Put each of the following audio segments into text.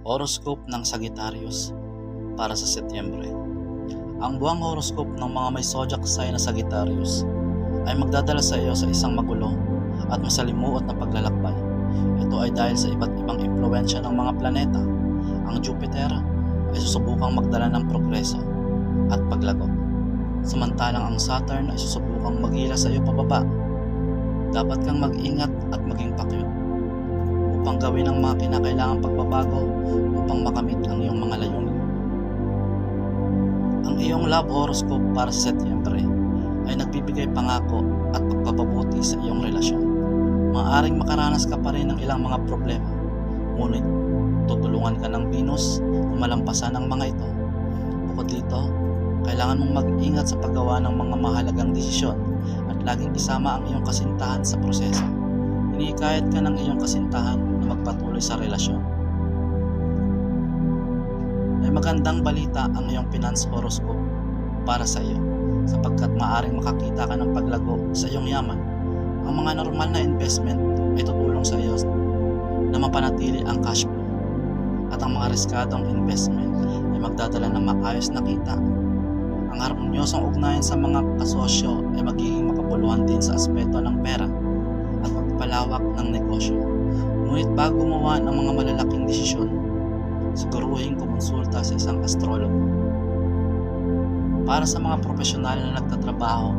Horoscope ng Sagittarius para sa Setyembre. Ang buwang horoscope ng mga may zodiac sign na Sagittarius ay magdadala sa iyo sa isang magulo at masalimuot na paglalakbay. Ito ay dahil sa iba't ibang impluwensya ng mga planeta. Ang Jupiter ay susubukang magdala ng progreso at paglago, samantalang ang Saturn ay susubukang maghila sa iyo pababa. Dapat kang mag-ingat at maging pakyo upang gawin ang mga kinakailangang pagbabago upang makamit ang iyong mga layunin. Ang iyong love horoscope para sa Setyembre ay nagbibigay pangako at pagpapabuti sa iyong relasyon. Maaaring makaranas ka pa rin ng ilang mga problema, ngunit tutulungan ka ng Venus na malampasan ang mga ito. Bukod dito, kailangan mong mag-ingat sa paggawa ng mga mahalagang desisyon at laging isama ang iyong kasintahan sa proseso. Hinihikayat ka ng iyong kasintahan na magpatuloy sa relasyon. May magandang balita ang iyong finance horoscope para sa iyo, sapagkat maaaring makakita ka ng paglago sa iyong yaman. Ang mga normal na investment ay tutulong sa iyo na mapanatili ang cash flow, at ang mga riskadong investment ay magdadala ng maayos na kita. Ang harmonyosong ugnayan sa mga kasosyo ay magiging makabuluhan din sa aspeto ng pera at pagpalawak ng negosyo. Ngunit bago gumawa ng mga malalaking desisyon, siguruhin kumonsulta sa isang astrologo. Para sa mga profesional na nagtatrabaho,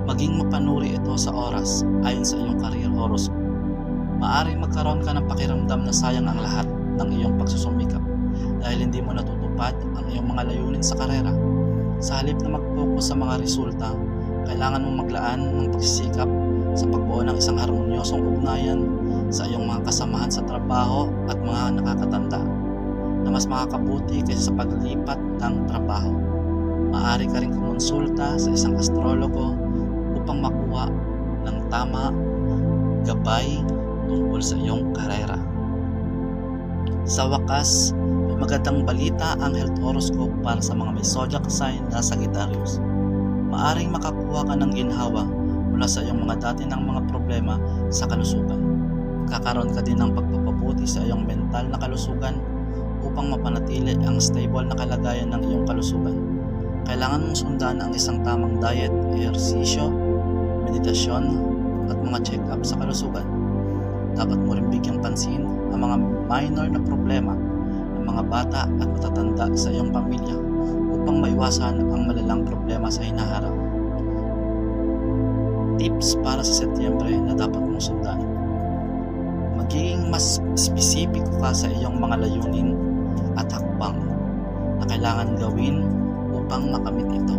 maging mapanuri ito sa oras ayon sa iyong career horoscope. Maaaring magkaroon ka ng pakiramdam na sayang ang lahat ng iyong pagsusumikap dahil hindi mo natutupad ang iyong mga layunin sa karera. Sa halip na mag-focus sa mga resulta, kailangan mong maglaan ng pagsisikap sa pagbuo ng isang harmonyosong ugnayan sa iyong mga kasamahan sa trabaho at mga nakakatanda na mas makakabuti kaysa sa paglipat ng trabaho. Maaari ka rin kumonsulta sa isang astrologo upang makuha ng tama gabay tungkol sa iyong karera. Sa wakas, may magandang balita ang health horoscope para sa mga may zodiac sign na Sagittarius. Maaring makakuha ka ng ginhawa mula sa iyong mga dati ng mga problema sa kalusugan. Magkakaroon ka din ng pagpapabuti sa iyong mental na kalusugan upang mapanatili ang stable na kalagayan ng iyong kalusugan. Kailangan mong sundan ang isang tamang diet, ehersisyo, meditasyon at mga check-up sa kalusugan. Dapat mo rin bigyang pansin ang mga minor na problema ng mga bata at matatanda sa iyong pamilya upang maiwasan ang malalang problema sa hinaharap. Tips para sa Setyembre na dapat mong sundan: magiging mas spesipiko ka sa iyong mga layunin at hakbang na kailangan gawin upang makamit ito.